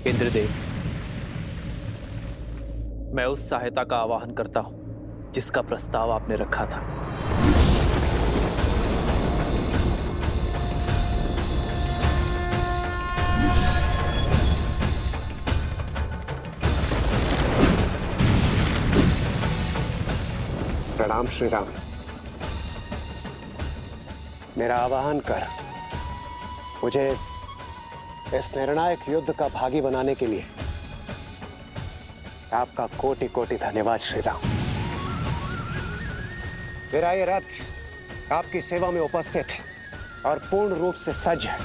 इंद्रदेव, मैं उस सहायता का आवाहन करता हूं जिसका प्रस्ताव आपने रखा था। प्रणाम श्री राम। मेरा आवाहन कर मुझे इस निर्णायक युद्ध का भागी बनाने के लिए आपका कोटि कोटि धन्यवाद श्री राम। मेरा ये रथ आपकी सेवा में उपस्थित है और पूर्ण रूप से सज्ज है।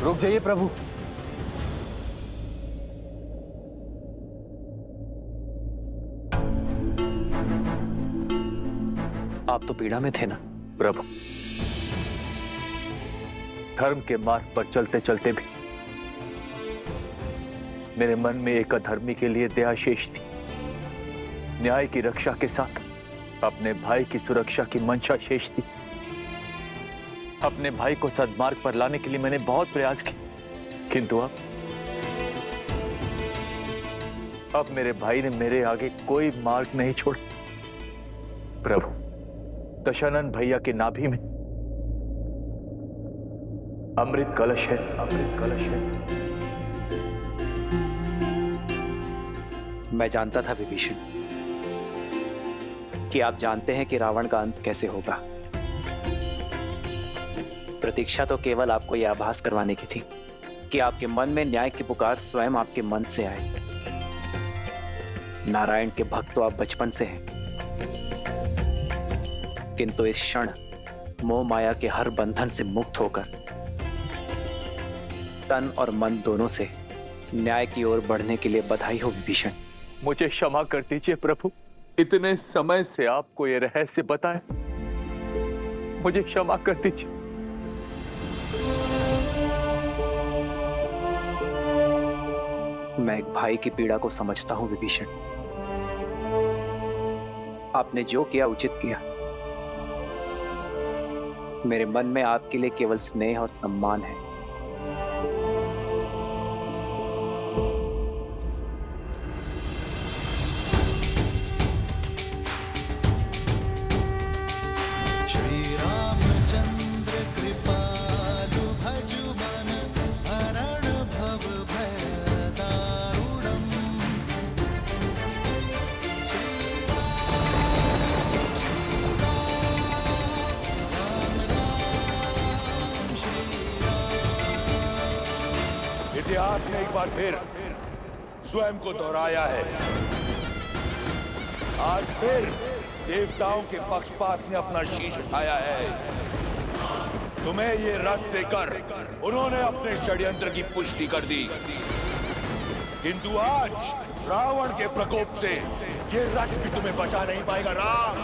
रुक जाइए प्रभु। आप तो पीड़ा में थे ना प्रभु, धर्म के मार्ग पर चलते चलते भी मेरे मन में एक अधर्मी के लिए दया शेष थी। न्याय की रक्षा के साथ अपने भाई की सुरक्षा की मंशा शेष थी। अपने भाई को सद्मार्ग पर लाने के लिए मैंने बहुत प्रयास किए, किंतु अब मेरे भाई ने मेरे आगे कोई मार्ग नहीं छोड़ा। प्रभु, दशानन भैया के नाभि में अमृत कलश है, अमृत कलश है। मैं जानता था विभीषण कि आप जानते हैं कि रावण का अंत कैसे होगा। प्रतीक्षा तो केवल आपको यह आभास करवाने की थी कि आपके मन में न्याय की पुकार स्वयं आपके मन से आए। नारायण के भक्त तो आप बचपन से हैं, किंतु इस क्षण मोह माया के हर बंधन से मुक्त होकर तन और मन दोनों से न्याय की ओर बढ़ने के लिए बधाई हो विभीषण। मुझे क्षमा कर दीजिए प्रभु, इतने समय से आपको ये रहस्य बताए, मुझे क्षमा कर दीजिए। मैं एक भाई की पीड़ा को समझता हूं विभीषण। आपने जो किया उचित किया। मेरे मन में आपके लिए केवल स्नेह और सम्मान है। इतिहास ने एक बार फिर स्वयं को दोहराया है। आज फिर देवताओं के पक्षपात ने अपना शीश उठाया है। तुम्हें ये रथ देकर उन्होंने अपने षड्यंत्र की पुष्टि कर दी, किंतु आज रावण के प्रकोप से ये रथ भी तुम्हें बचा नहीं पाएगा राम।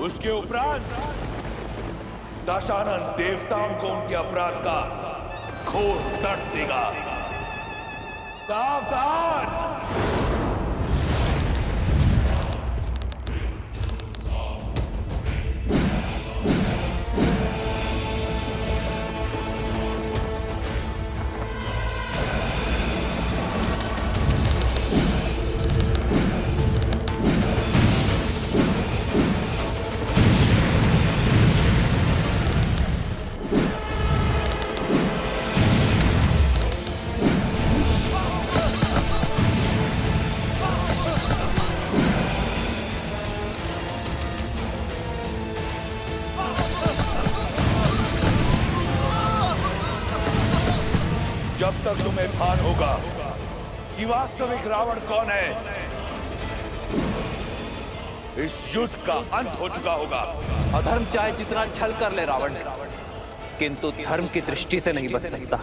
उसके उपरांत दशानन देवताओं को उनके अपराध का घोर दर्द देगा। सावधान! जब तक तुम्हें भान होगा कि वास्तविक रावण कौन है, इस युद्ध का अंत हो चुका होगा। अधर्म चाहे जितना छल कर ले रावण, किंतु धर्म की दृष्टि से नहीं बच सकता।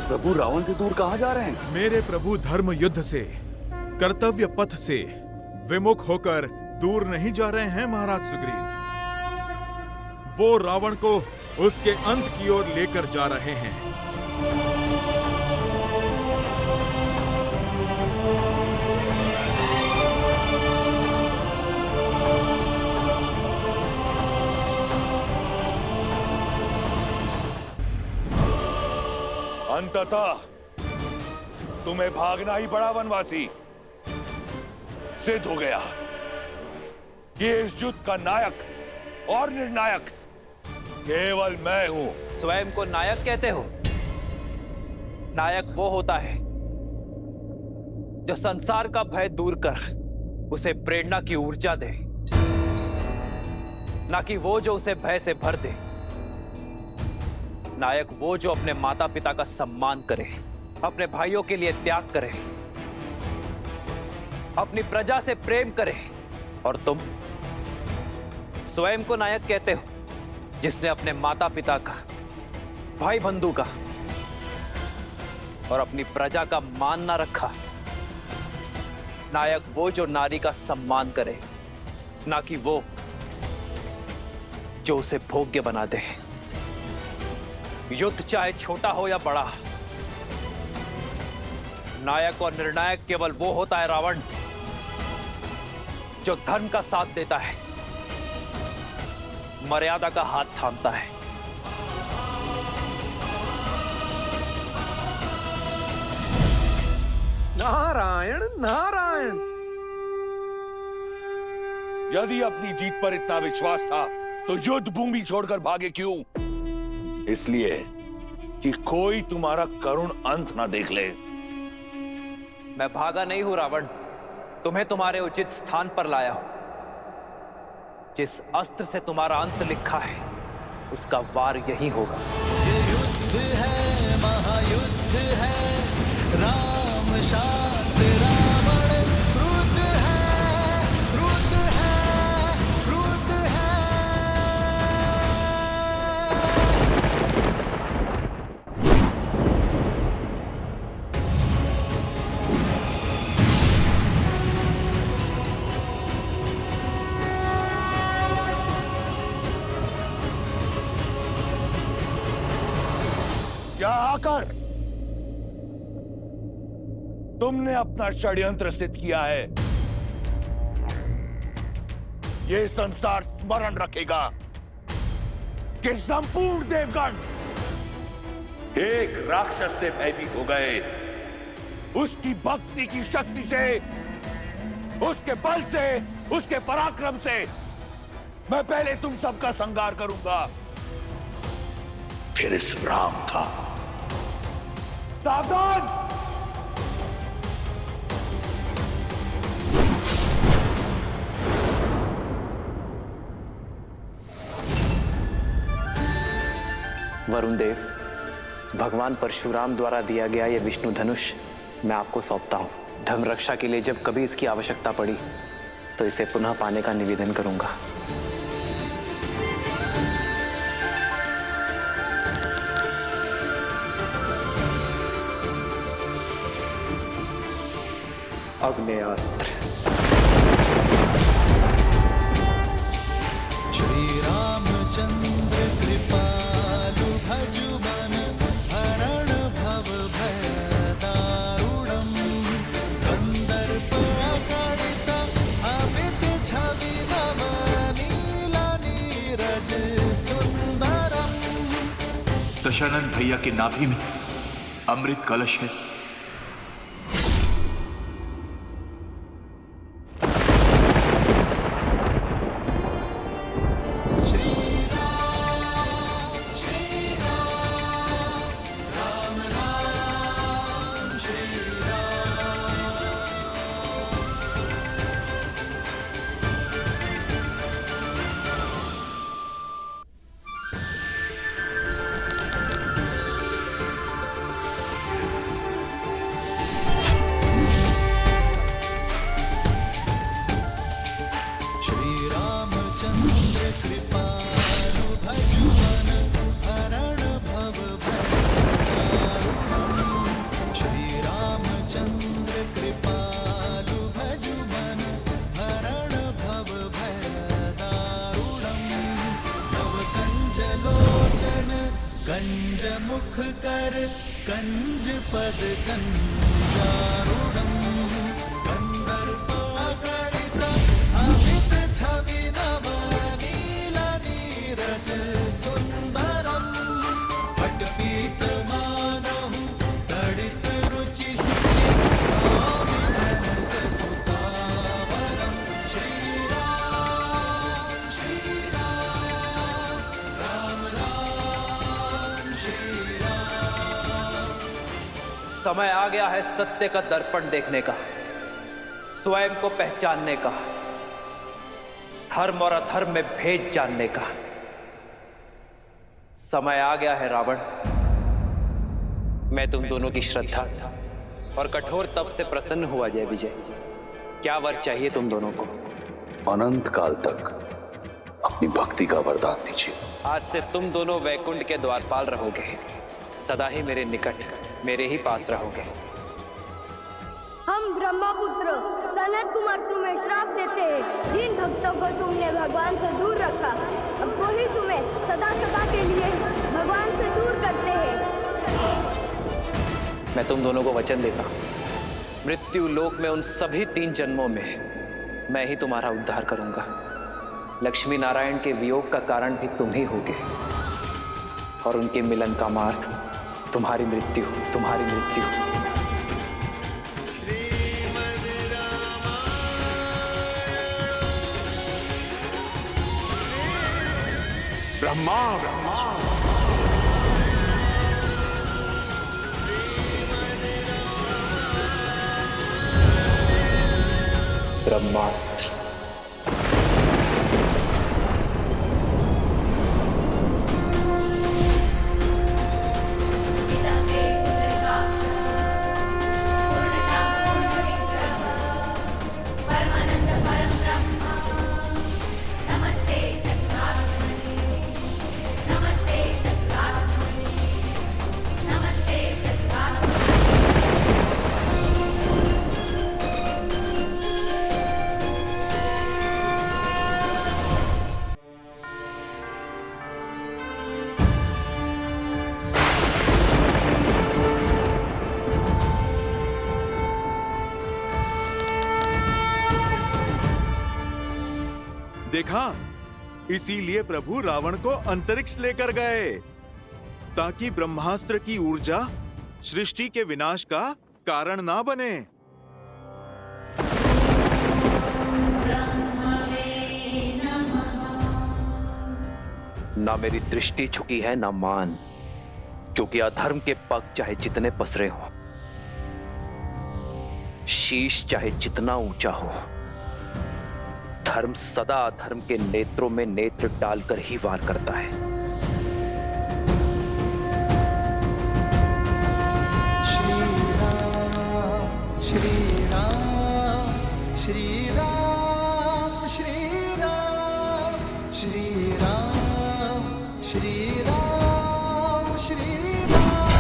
प्रभु रावण से दूर कहाँ जा रहे हैं? मेरे प्रभु धर्म युद्ध से, कर्तव्य पथ से विमुख होकर दूर नहीं जा रहे हैं महाराज सुग्रीव। वो रावण को उसके अंत की ओर लेकर जा रहे हैं। अंततः तुम्हें भागना ही पड़ा वनवासी। सिद्ध हो गया कि इस युद्ध का नायक और निर्णायक केवल मैं हूं। स्वयं को नायक कहते हो? नायक वो होता है जो संसार का भय दूर कर उसे प्रेरणा की ऊर्जा दे, ना कि वो जो उसे भय से भर दे। नायक वो जो अपने माता पिता का सम्मान करे, अपने भाइयों के लिए त्याग करे, अपनी प्रजा से प्रेम करे। और तुम स्वयं को नायक कहते हो जिसने अपने माता पिता का, भाई बंधु का और अपनी प्रजा का मान ना रखा। नायक वो जो नारी का सम्मान करे, ना कि वो जो उसे भोग्य बना दे। युद्ध चाहे छोटा हो या बड़ा, नायक और निर्णायक केवल वो होता है रावण जो धर्म का साथ देता है, मर्यादा का हाथ थामता है। नारायण नारायण। यदि अपनी जीत पर इतना विश्वास था तो युद्ध भूमि छोड़कर भागे क्यों? इसलिए कि कोई तुम्हारा करुण अंत ना देख ले। मैं भागा नहीं हूं रावण, तुम्हें तुम्हारे उचित स्थान पर लाया हूं। जिस अस्त्र से तुम्हारा अंत लिखा है उसका वार यही होगा। ये युद्ध है, महायुद्ध है, राम शांत रावण क्रुद्ध है, क्रुद्ध है, क्रुद्ध है। क्या आकर तुमने अपना षड्यंत्र सिद्ध किया है? ये संसार स्मरण रखेगा कि संपूर्ण देवगण एक राक्षस से भयभीत हो गए। उसकी भक्ति की शक्ति से, उसके बल से, उसके पराक्रम से मैं पहले तुम सबका संहार करूंगा, फिर इस राम का। सावधान! वरुण देव, भगवान परशुराम द्वारा दिया गया यह विष्णु धनुष मैं आपको सौंपता हूं। धर्म रक्षा के लिए जब कभी इसकी आवश्यकता पड़ी तो इसे पुनः पाने का निवेदन करूंगा। अग्नेयास्त्र। श्री रामचंद्र कृपालु भजुमन हरण भव भय दारुणम कंदर्प अगणित अमित छवि नव नील नीरज सुंदरम। दशानंद भैया के नाभि में अमृत कलश है। कंज मुख कर कंज पद कंजारूढ़म गंधर्वागणित अमित छवि नव नील नीरज सुंदरम पटपीत मानहु तड़ित रुचि सुचि कामि जनक सुतावरम श्री राम राम राम श्री राम। समय आ गया है सत्य का दर्पण देखने का, स्वयं को पहचानने का, धर्म और अधर्म में भेद जानने का। समय आ गया है रावण, मैं तुम दोनों की श्रद्धा और कठोर तप से प्रसन्न हुआ जय विजय। क्या वर चाहिए तुम दोनों को? अनंत काल तक अपनी भक्ति का वरदान दीजिए। आज से तुम दोनों वैकुंठ के द्वारपाल रहोगे, सदा ही मेरे निकट, मेरे ही पास रहोगे। हम ब्रह्मपुत्र सनत कुमार तुम्हें श्राप देते हैं। जिन भक्तों को तुमने भगवान से दूर रखा, अब वही तुम्हें सदा सदा के लिए भगवान से दूर करते हैं। मैं तुम दोनों को वचन देता हूं, मृत्यु लोक में उन सभी 3 जन्मों में मैं ही तुम्हारा उद्धार करूंगा। लक्ष्मी नारायण के वियोग का कारण भी तुम ही होगे, और उनके मिलन का मार्ग तुम्हारी मृत्यु, तुम्हारी मृत्यु। ब्रह्मास्त्र। ब्रह्मास्त्र। देखा, इसीलिए प्रभु रावण को अंतरिक्ष लेकर गए, ताकि ब्रह्मास्त्र की ऊर्जा सृष्टि के विनाश का कारण ना बने। ना मेरी दृष्टि झुकी है ना मान, क्योंकि अधर्म के पग चाहे जितने पसरे हों, शीश चाहे जितना ऊंचा हो, धर्म सदा अधर्म के नेत्रों में नेत्र डालकर ही वार करता है। श्री राम श्री राम श्री राम श्री राम श्री राम श्री राम श्री राम।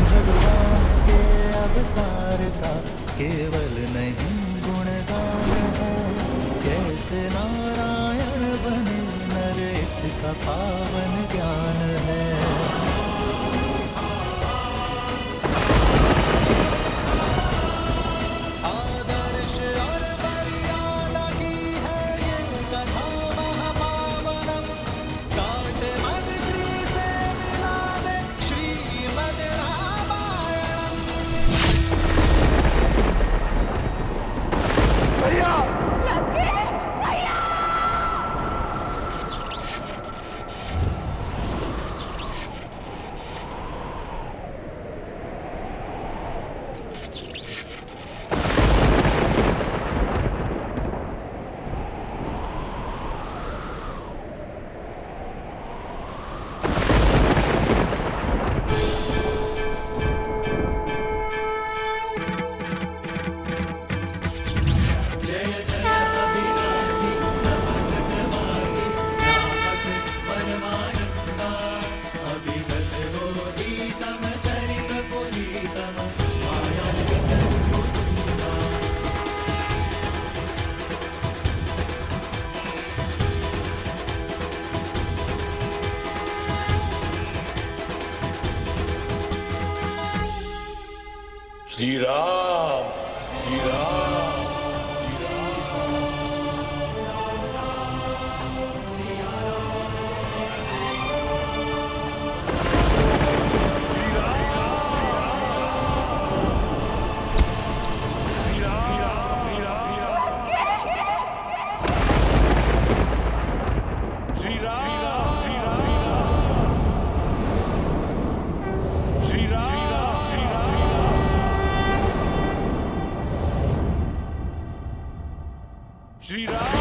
भगवान के अवतार का केवल नहीं गुणगान है, कैसे नारायण बने नर इसका पावन ज्ञान है। आदर्श और मर्यादा की है ये कथा महापावनम, काट मद श्री से मिला दे श्रीमद रामायणम। श्री राम, श्री राम। श्री राम,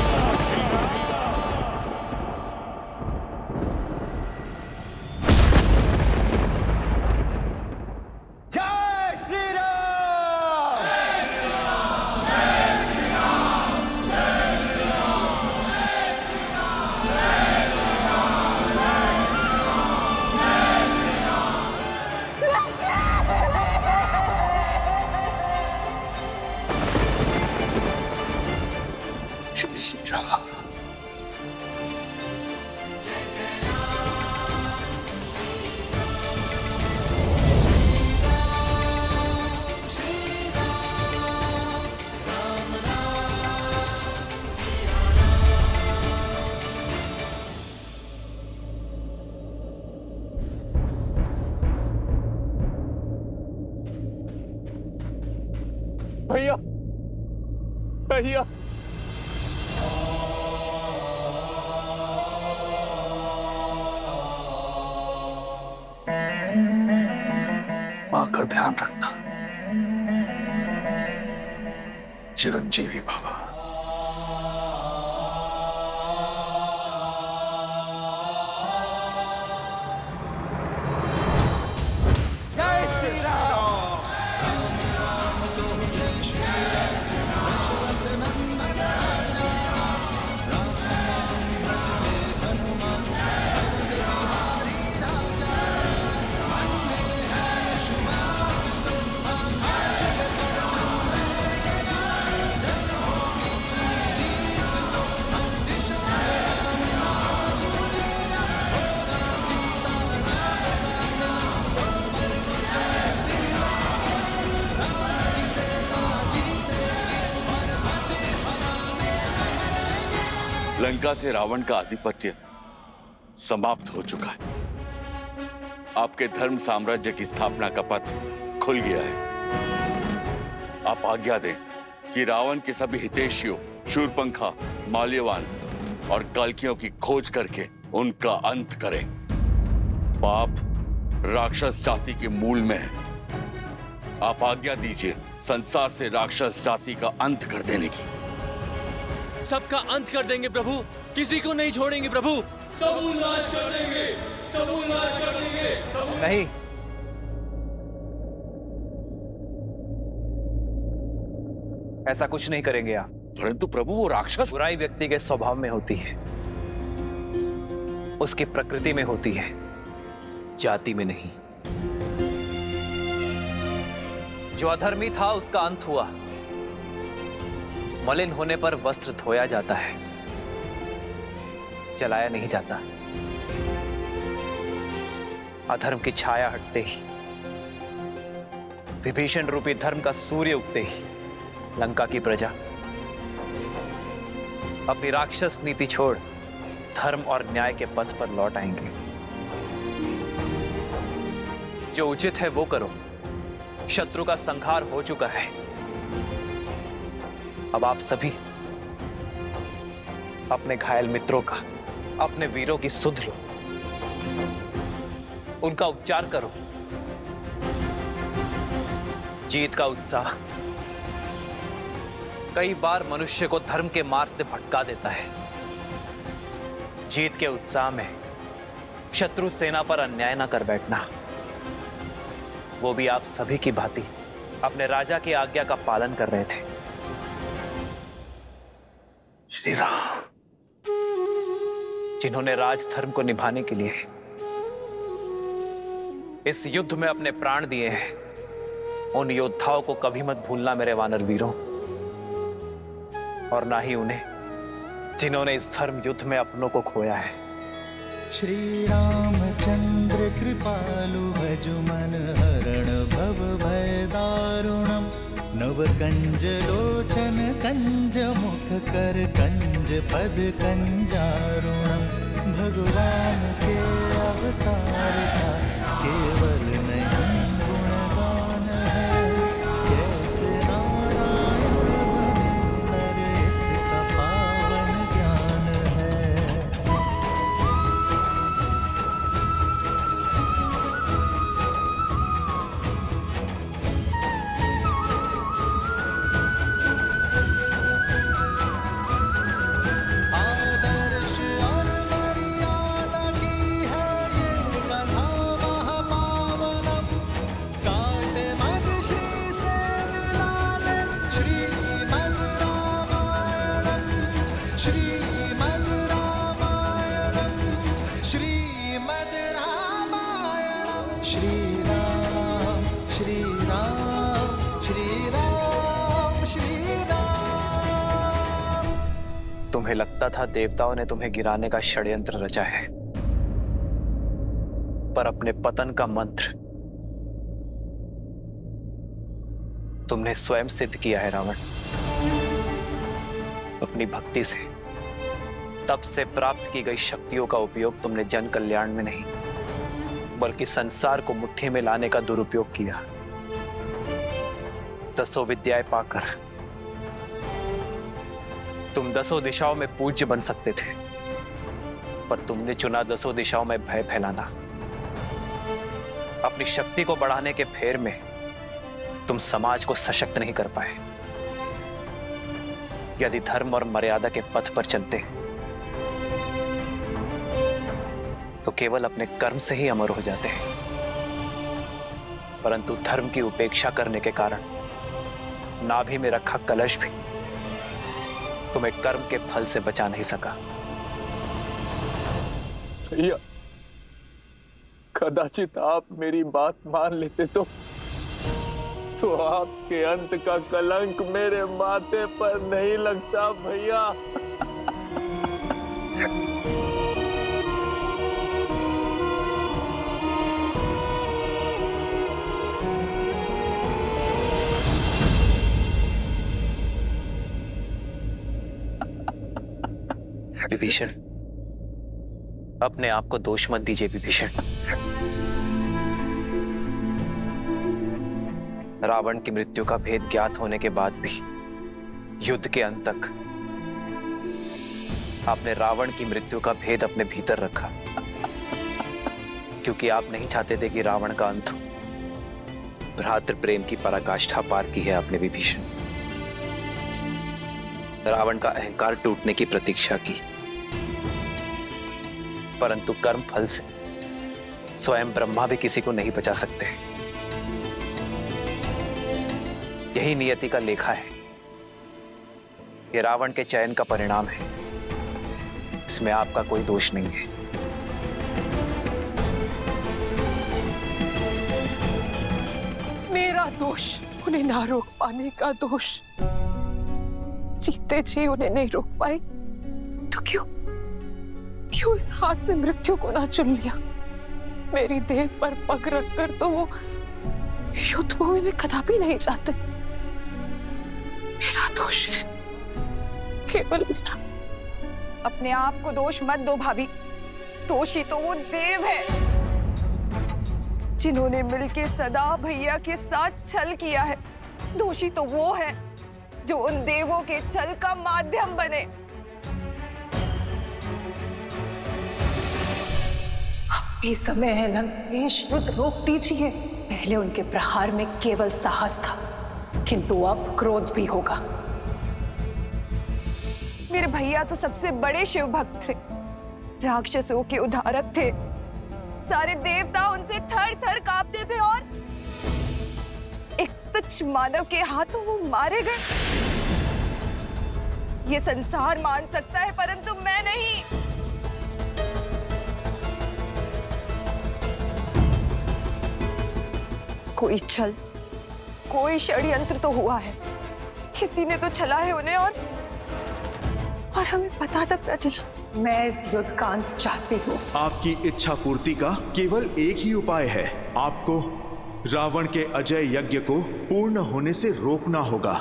जय श्री राम। श्री राम। भैया, भैया, मां का ध्यान रखना। चिरंजीवी बाबा। जय श्री राम। लंका से रावण का आधिपत्य समाप्त हो चुका है। आपके धर्म साम्राज्य की स्थापना का पथ खुल गया है। आप आज्ञा दें कि रावण के सभी हितैषियों शूरपंखा, माल्यवान और कल्कियों की खोज करके उनका अंत करें। पाप राक्षस जाति के मूल में है। आप आज्ञा दीजिए संसार से राक्षस जाति का अंत कर देने की। सबका अंत कर देंगे प्रभु, किसी को नहीं छोड़ेंगे प्रभु। समूल नाश कर देंगे, समूल नाश कर देंगे। नहीं, ऐसा कुछ नहीं करेंगे आप। परंतु प्रभु वो राक्षस। बुराई व्यक्ति के स्वभाव में होती है, उसकी प्रकृति में होती है, जाति में नहीं। जो अधर्मी था उसका अंत हुआ। मलिन होने पर वस्त्र धोया जाता है, जलाया नहीं जाता। अधर्म की छाया हटते ही, विभीषण रूपी धर्म का सूर्य उगते ही लंका की प्रजा अपनी राक्षस नीति छोड़ धर्म और न्याय के पथ पर लौट आएंगे। जो उचित है वो करो। शत्रु का संहार हो चुका है। अब आप सभी अपने घायल मित्रों का, अपने वीरों की सुध लो, उनका उपचार करो। जीत का उत्साह कई बार मनुष्य को धर्म के मार्ग से भटका देता है। जीत के उत्साह में शत्रु सेना पर अन्याय न कर बैठना, वो भी आप सभी की भांति अपने राजा की आज्ञा का पालन कर रहे थे। श्री राम। जिन्होंने राजधर्म को निभाने के लिए इस युद्ध में अपने प्राण दिए हैं, उन योद्धाओं को कभी मत भूलना मेरे वानर वीरों, और ना ही उन्हें जिन्होंने इस धर्म युद्ध में अपनों को खोया है। श्री रामचंद्र कृपालु भजु मन हरण भव भय दारुणम नव कंज लोचन कंज मुख कर कंज पद कंजारुणम भगवान के अवतार का केवल नहीं गुणगान है कैसे नारायण बने नर इसका पावन ज्ञान है। आदर्श और मर्यादा की है ये कथा महापावनम काटे मद श्री से मिला दे श्रीमद् रामायणम श्रीमद् रामायणम श्रीमद् रामायणम श्री राम श्री राम श्री राम श्री राम। तुम्हें लगता था देवताओं ने तुम्हें गिराने का षड्यंत्र रचा है, पर अपने पतन का मंत्र तुमने स्वयं सिद्ध किया है रावण। अपनी भक्ति से तब से प्राप्त की गई शक्तियों का उपयोग तुमने जन कल्याण में नहीं बल्कि संसार को मुट्ठी में लाने का दुरुपयोग किया। 10 विद्याएं पाकर तुम 10 दिशाओं में पूज्य बन सकते थे, पर तुमने चुना 10 दिशाओं में भय फैलाना। अपनी शक्ति को बढ़ाने के फेर में तुम समाज को सशक्त नहीं कर पाए। यदि धर्म और मर्यादा के पथ पर चलते तो केवल अपने कर्म से ही अमर हो जाते हैं, परंतु धर्म की उपेक्षा करने के कारण नाभि में रखा कलश भी तुम्हें कर्म के फल से बचा नहीं सका। भैया, कदाचित आप मेरी बात मान लेते तो आपके अंत का कलंक मेरे माथे पर नहीं लगता भैया। विभीषण, अपने आप को दोष मत दीजिए विभीषण। रावण की मृत्यु का भेद ज्ञात होने के बाद भी युद्ध के अंत तक आपने रावण की मृत्यु का भेद अपने भीतर रखा, क्योंकि आप नहीं चाहते थे कि रावण का अंत हो। भ्रातृ प्रेम की पराकाष्ठा पार की है आपने विभीषण। रावण का अहंकार टूटने की प्रतीक्षा की, परंतु कर्म फल से स्वयं ब्रह्मा भी किसी को नहीं बचा सकते। यही नियति का लेखा है। यह रावण के चयन का परिणाम है, इसमें आपका कोई दोष नहीं है। मेरा दोष उन्हें ना रोक पाने का दोष। जीते जी उन्हें नहीं रोक पाई तो क्यों उस हाथ में मृत्यु को ना चुन लिया। मेरी देह पर पग रखकर तो वो युद्ध भूमि में कदापि नहीं जाते। मेरा दोष है, केवल मेरा। अपने आप को दोष मत दो भाभी। दोषी तो वो देव है जिन्होंने मिलके सदा भैया के साथ छल किया है। दोषी तो वो है जो उन देवों के छल का माध्यम बने। अभी समय है लंकेश, युद्ध रोक दीजिए। पहले उनके प्रहार में केवल साहस था, किंतु अब क्रोध भी होगा। मेरे भैया तो सबसे बड़े शिव भक्त थे, राक्षसों के उद्धारक थे। सारे देवता उनसे थर थर कांपते थे और एक तुच्छ मानव के हाथों वो मारे गए। ये संसार मान सकता है, परंतु मैं नहीं। कोई छल, कोई षड्यंत्र तो हुआ है। किसी ने तो छला है उन्हें और और हमें पता तक न चला। मैं इस युद्ध का अंत चाहती हूँ। आपकी इच्छा पूर्ति का केवल एक ही उपाय है। आपको रावण के अजय यज्ञ को पूर्ण होने से रोकना होगा।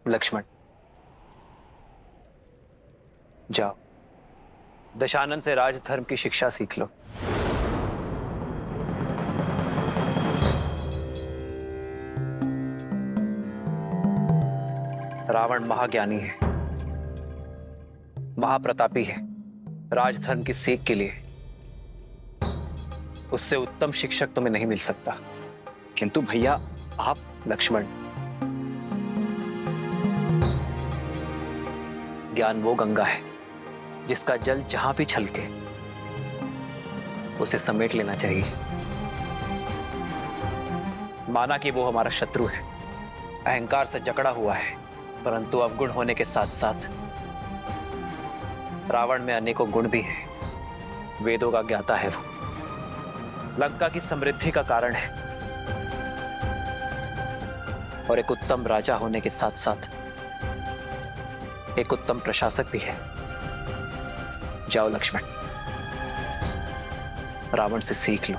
लक्ष्मण, जाओ दशानन से राजधर्म की शिक्षा सीख लो। रावण महाज्ञानी है, महाप्रतापी है। राजधर्म की सीख के लिए उससे उत्तम शिक्षक तुम्हें नहीं मिल सकता। किंतु भैया आप। लक्ष्मण, ज्ञान वो गंगा है जिसका जल जहां भी छलके उसे समेट लेना चाहिए। माना कि वो हमारा शत्रु है, अहंकार से जकड़ा हुआ है, परंतु अवगुण होने के साथ साथ रावण में अनेकों गुण भी हैं। वेदों का ज्ञाता है वो, लंका की समृद्धि का कारण है और एक उत्तम राजा होने के साथ साथ एक उत्तम प्रशासक भी है। जाओ लक्ष्मण, रावण से सीख लो।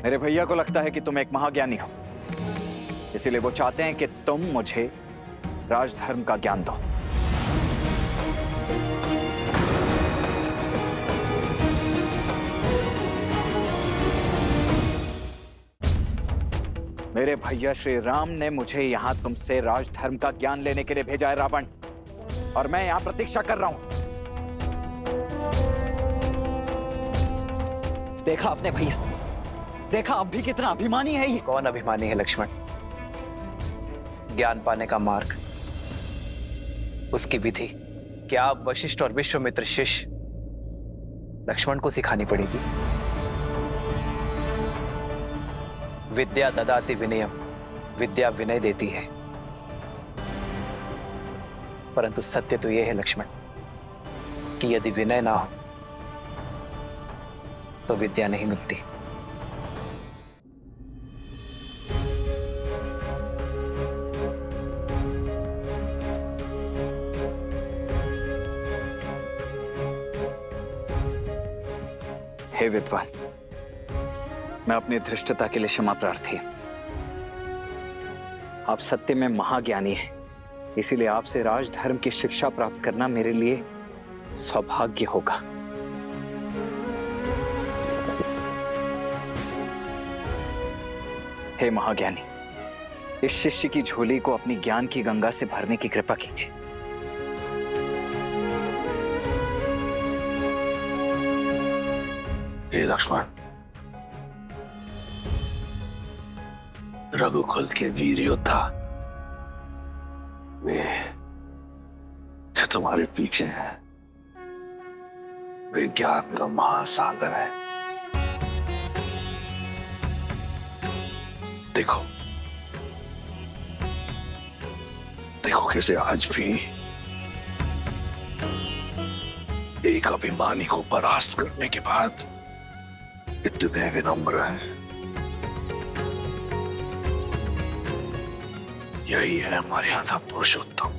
मेरे भैया को लगता है कि तुम एक महाज्ञानी हो, इसीलिए वो चाहते हैं कि तुम मुझे राजधर्म का ज्ञान दो। मेरे भैया श्री राम ने मुझे यहां तुमसे राजधर्म का ज्ञान लेने के लिए भेजा है रावण, और मैं यहां प्रतीक्षा कर रहा हूं। देखा आपने भैया, देखा अब भी कितना अभिमानी है ये। कौन अभिमानी है लक्ष्मण? ज्ञान पाने का मार्ग, उसकी विधि क्या आप वशिष्ठ और विश्वामित्र शिष्य लक्ष्मण को सिखानी पड़ेगी। विद्या ददाति विनयम, विद्या विनय देती है, परंतु सत्य तो यह है लक्ष्मण कि यदि विनय ना हो तो विद्या नहीं मिलती। हे विद्वान, मैं अपनी धृष्टता के लिए क्षमा प्रार्थी। आप सत्य में महाज्ञानी हैं, इसीलिए आपसे राजधर्म की शिक्षा प्राप्त करना मेरे लिए सौभाग्य होगा। हे महाज्ञानी, इस शिष्य की झोली को अपनी ज्ञान की गंगा से भरने की कृपा कीजिए। हे लक्ष्मण, रघुकुल के वीर योद्धा वे जो तुम्हारे पीछे हैं, वे ज्ञान का महासागर है। देखो देखो कैसे आज भी एक अभिमानी को परास्त करने के बाद इतने विनम्र हैं। यही है हमारे यहाँ पुरुषोत्तम।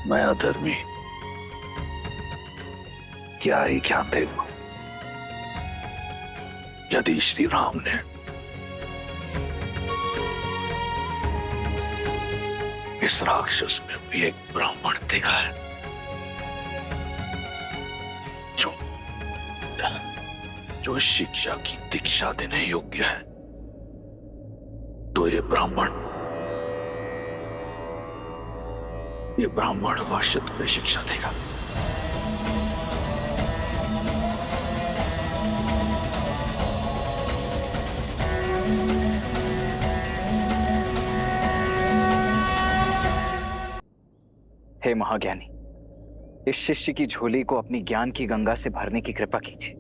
मैं अधर्मी क्या ही ज्ञान दे दूं? यदि श्री राम ने इस राक्षस में भी एक ब्राह्मण देखा है जो शिक्षा की दीक्षा देने योग्य है, तो ये ब्राह्मण अवश्य तुम्हें शिक्षा देगा। हे महाज्ञानी, इस शिष्य की झोली को अपनी ज्ञान की गंगा से भरने की कृपा कीजिए।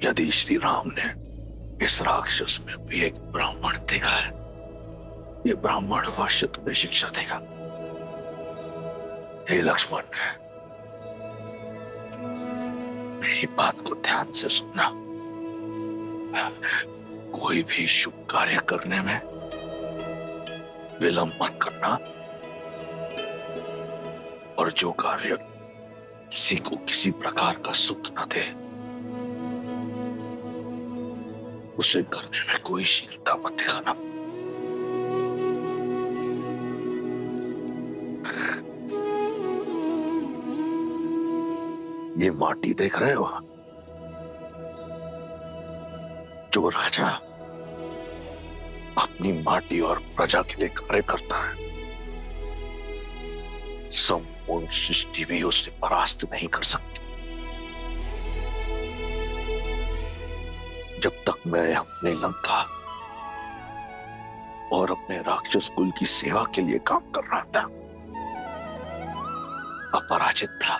यदि श्री राम ने इस राक्षस में भी एक ब्राह्मण देखा है, ये ब्राह्मण अवश्य तुम्हें शिक्षा देगा। हे लक्ष्मण, मेरी बात को ध्यान से सुनना। कोई भी शुभ कार्य करने में विलंब मत करना, और जो कार्य किसी को किसी प्रकार का सुख न दे, उसे करने में कोई शीलता मत दिखाना। ये माटी देख रहे हो? जो राजा अपनी माटी और प्रजा के लिए कार्य करता है, संपूर्ण सृष्टि भी उसे परास्त नहीं कर सकती। जब तक मैं अपने लंका और अपने राक्षस कुल की सेवा के लिए काम कर रहा था, अपराजित था,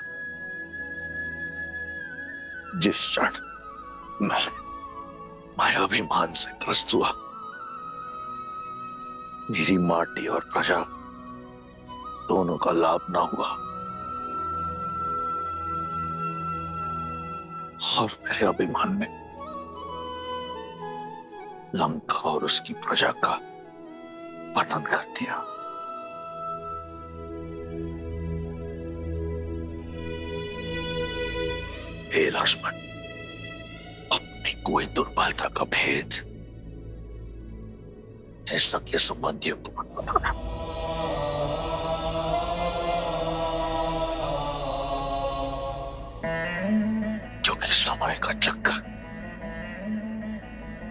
जिस क्षण मैं अभिमान से ग्रस्त हुआ, मेरी माटी और प्रजा दोनों का लाभ ना हुआ, और मेरे अभिमान ने लंका और उसकी प्रजा का पतन कर दिया। हे लक्ष्मण, अपनी कोई दुर्बलता का भेद सगे संबंधियों को मत बताना। क्योंकि समय का चक्कर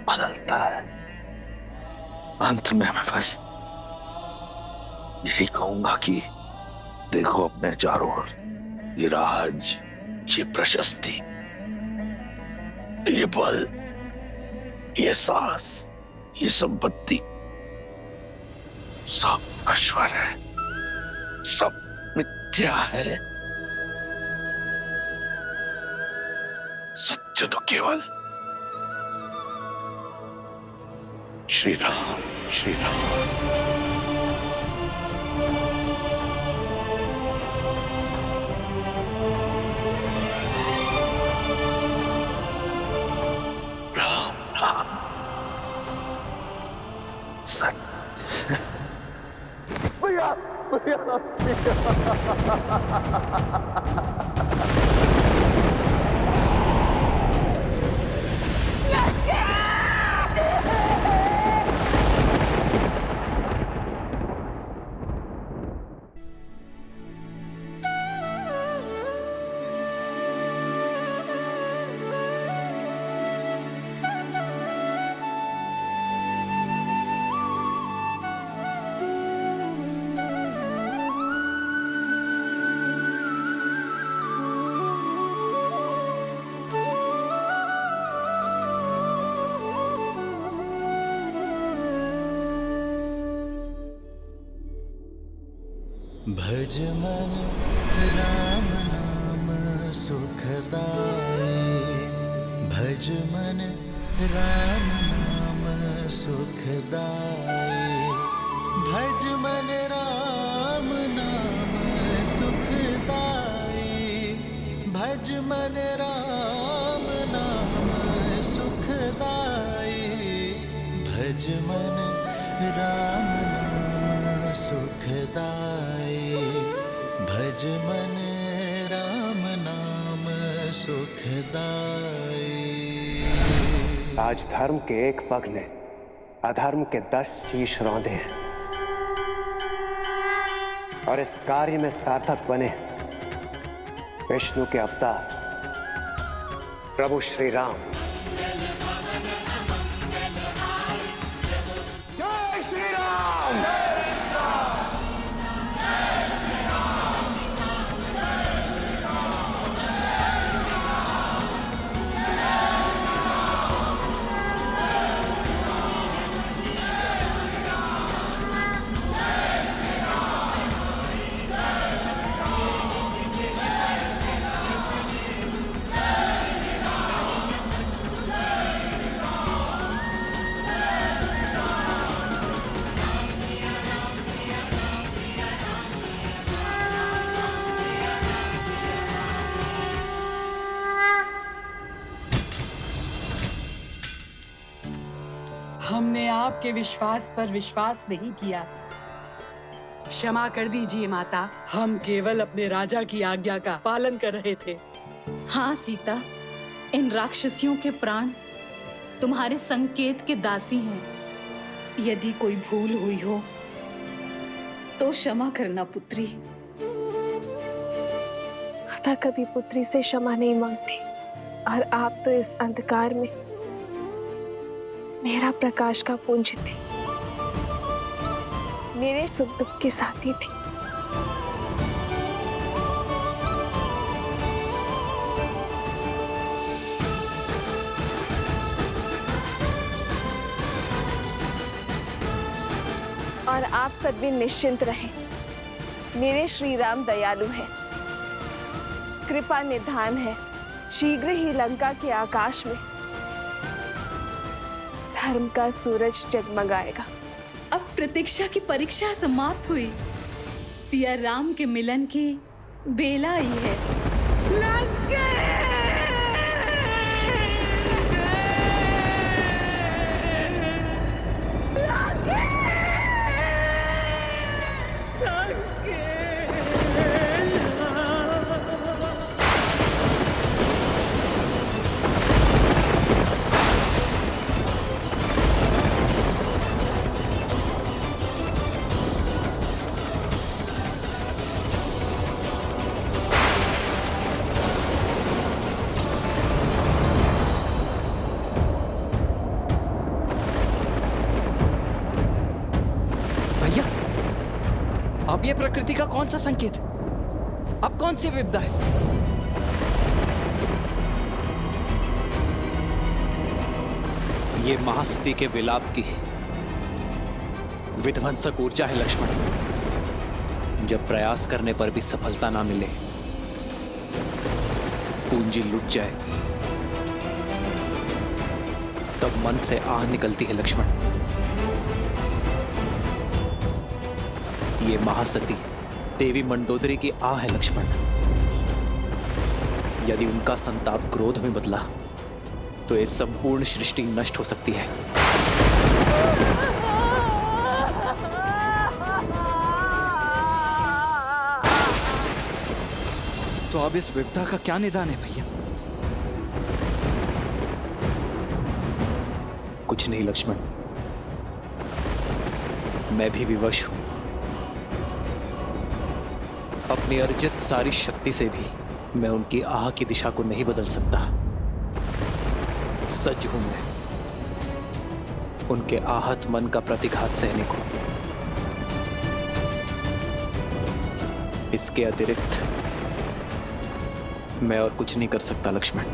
बदलता है। अंत में मैं बस यही कहूंगा कि देखो अपने चारों ओर, ये राज, ये प्रशस्ति, ये बल, ये साहस, ये संपत्ति सब नश्वर है, सब मिथ्या है। सत्य तो केवल श्री राम, श्री राम। राम राम सत्य। भैया भैया भज मन राम नाम सुखदाई, भज मन राम नाम सुखदाई, भज मन राम नाम सुखदाई, भज मन राम नाम सुखदाई, भज मन राम नाम सुखदाई, भज मन राम नाम सुखदाई। आज धर्म के एक पग ने अधर्म के 10 शीश रौंदे हैं, और इस कार्य में सार्थक बने विष्णु के अवतार प्रभु श्री राम। जय श्री राम। हमने आपके विश्वास पर विश्वास नहीं किया। क्षमा कर दीजिए माता, हम केवल अपने राजा की आज्ञा का पालन कर रहे थे। हाँ सीता, इन राक्षसियों के प्राण तुम्हारे संकेत के दासी हैं। यदि कोई भूल हुई हो तो क्षमा करना पुत्री। माता कभी पुत्री से क्षमा नहीं मांगती, और आप तो इस अंधकार में मेरा प्रकाश का पुंज थी, मेरे सुख दुख के साथी थी। और आप सभी निश्चिंत रहें, मेरे श्री राम दयालु हैं, कृपा निधान है। शीघ्र ही लंका के आकाश में धर्म का सूरज जगमगाएगा। अब प्रतीक्षा की परीक्षा समाप्त हुई। सिया राम के मिलन की बेला आई है। अब ये प्रकृति का कौन सा संकेत है? अब कौन सी विपदा है? ये महासती के विलाप की विध्वंसक ऊर्जा है लक्ष्मण। जब प्रयास करने पर भी सफलता ना मिले, पूंजी लुट जाए, तब मन से आह निकलती है लक्ष्मण। ये महासती देवी मंडोदरी की आह है लक्ष्मण। यदि उनका संताप क्रोध में बदला तो ये संपूर्ण सृष्टि नष्ट हो सकती है। तो अब इस विपदा का क्या निदान है भैया? कुछ नहीं लक्ष्मण, मैं भी विवश हूं। अपनी अर्जित सारी शक्ति से भी मैं उनकी आह की दिशा को नहीं बदल सकता। सज्ज हूं मैं उनके आहत मन का प्रतिघात सहने को। इसके अतिरिक्त मैं और कुछ नहीं कर सकता लक्ष्मण।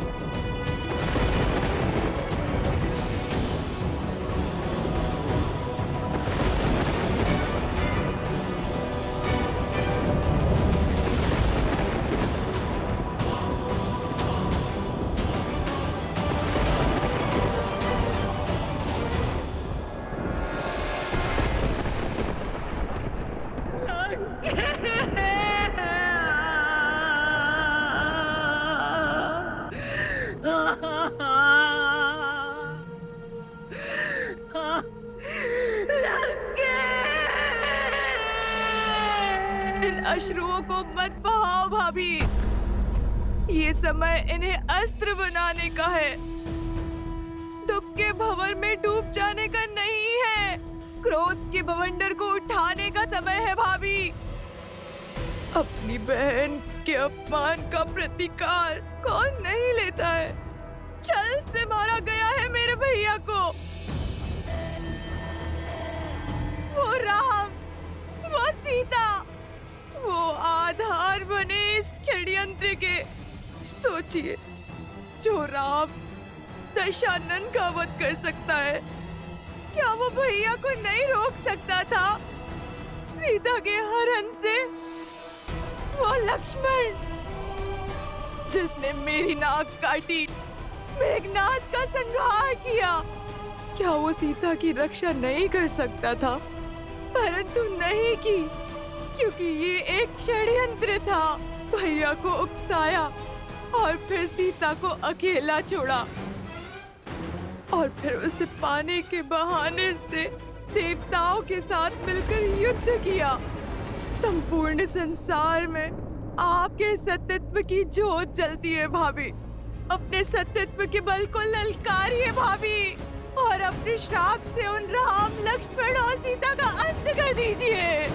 इन अश्रुओं को मत बहाओ भाभी, ये समय इन्हें अस्त्र बनाने का है, दुख के भंवर में डूब जाने का नहीं है। क्रोध के बवंडर को उठाने का समय है भाभी। अपनी बहन के अपमान का प्रतिकार कौन नहीं लेता है। छल से मारा गया है मेरे भैया को। वो राम, वो सीता, वो आधार बने इस षड्यंत्र के। सोचिए, जो राम दशानन का वध कर सकता है, क्या वो भैया को नहीं रोक सकता था सीता के हरण से? वो लक्ष्मण जिसने मेरी नाक काटी, मेघनाद का संहार किया, क्या वो सीता की रक्षा नहीं कर सकता था? परंतु नहीं की, क्योंकि ये एक षड्यंत्र था। भैया को उकसाया और फिर सीता को अकेला छोड़ा। और फिर उसे पाने के बहाने से देवताओं के साथ मिलकर युद्ध किया। संपूर्ण संसार में आपके सत्यत्व की जोत जलती है भाभी। अपने सत्यत्व के बल को ललकारिए भाभी, और अपने श्राप से उन राम, लक्ष्मण और सीता का अंत कर दीजिए।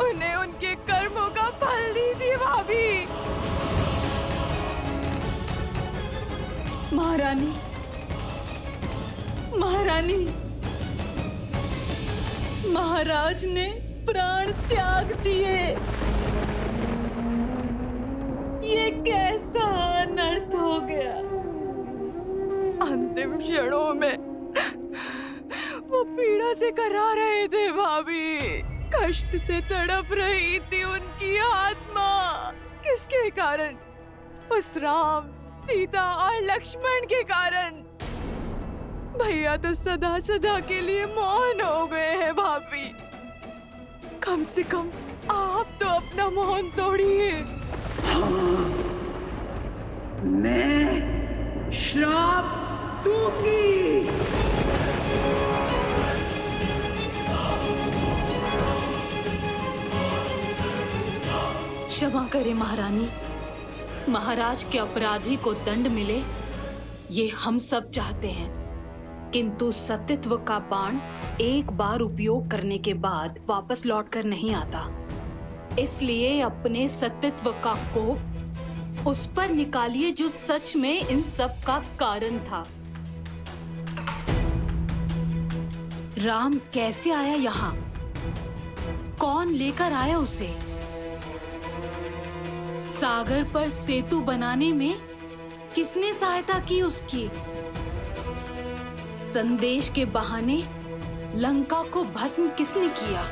उन्हें उनके कर्मों का फल दीजिए भाभी। महारानी, महारानी, महाराज ने प्राण त्याग दिए। ये कैसा अनर्थ हो गया। अंतिम क्षणों में वो पीड़ा से करा रहे थे भाभी। कष्ट से तड़प रही थी उनकी आत्मा। किसके कारण? उस राम, सीता और लक्ष्मण के कारण। भैया तो सदा सदा के लिए मौन हो गए हैं भाभी। कम से कम आप तो अपना मौन तोड़िए। मैं श्राप दूंगी। क्षमा करें महारानी, महाराज के अपराधी को दंड मिले, ये हम सब चाहते हैं। किंतु सत्यत्व का बाण एक बार उपयोग करने के बाद वापस लौटकर नहीं आता। इसलिए अपने सत्यत्व का कोप उस पर निकालिए जो सच में इन सब का कारण था। राम कैसे आया यहाँ? कौन लेकर आया उसे? सागर पर सेतु बनाने में किसने सहायता की उसकी? संदेश के बहाने लंका को भस्म किसने किया?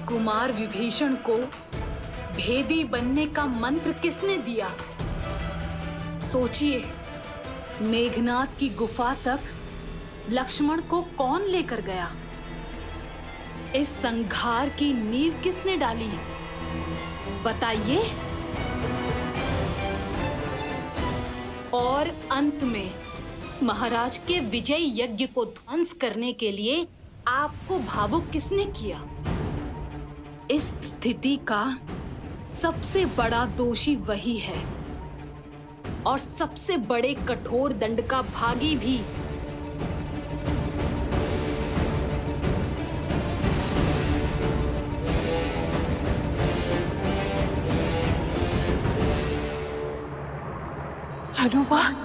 कुमार विभीषण को भेदी बनने का मंत्र किसने दिया? सोचिए, मेघनाद की गुफा तक लक्ष्मण को कौन लेकर गया? इस संघार की नींव किसने डाली? बताइए। और अंत में महाराज के विजय यज्ञ को ध्वंस करने के लिए आपको भावुक किसने किया? इस स्थिति का सबसे बड़ा दोषी वही है, और सबसे बड़े कठोर दंड का भागी भी। हनुमान,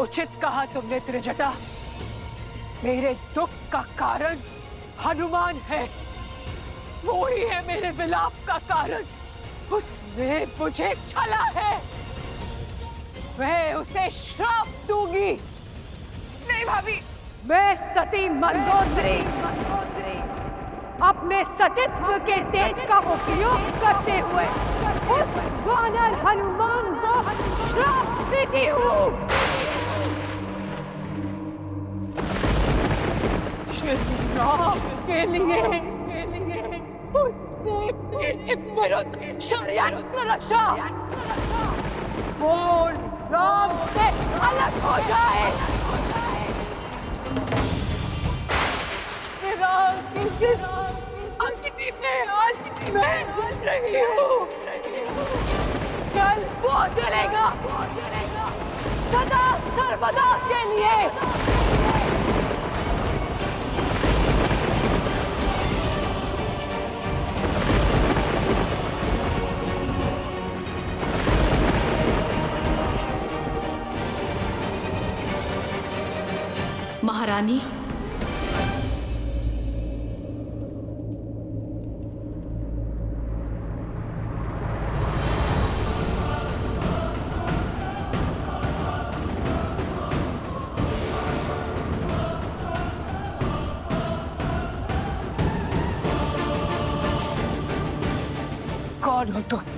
उचित कहा तुमने त्रिजटा। मेरे दुख का कारण हनुमान है। वो ही है मेरे विलाप का कारण। उसने मुझे छला है। मैं उसे श्राप दूंगी। नहीं भाभी, मैं सती मंदोदरी अपने सतीत्व के तेज का उपयोग करते हुए उस वानर हनुमान को श्राप देती हूँ। राम के लिए उसने मेरे विरुद्ध षड्यंत्र रचा। वो राम से अलग हो जाए। किस अग्नि में आज मैं जल रही हूँ, कल वो जलेगा, सदा सर्वदा के लिए। महारानी, कौन हो तुम?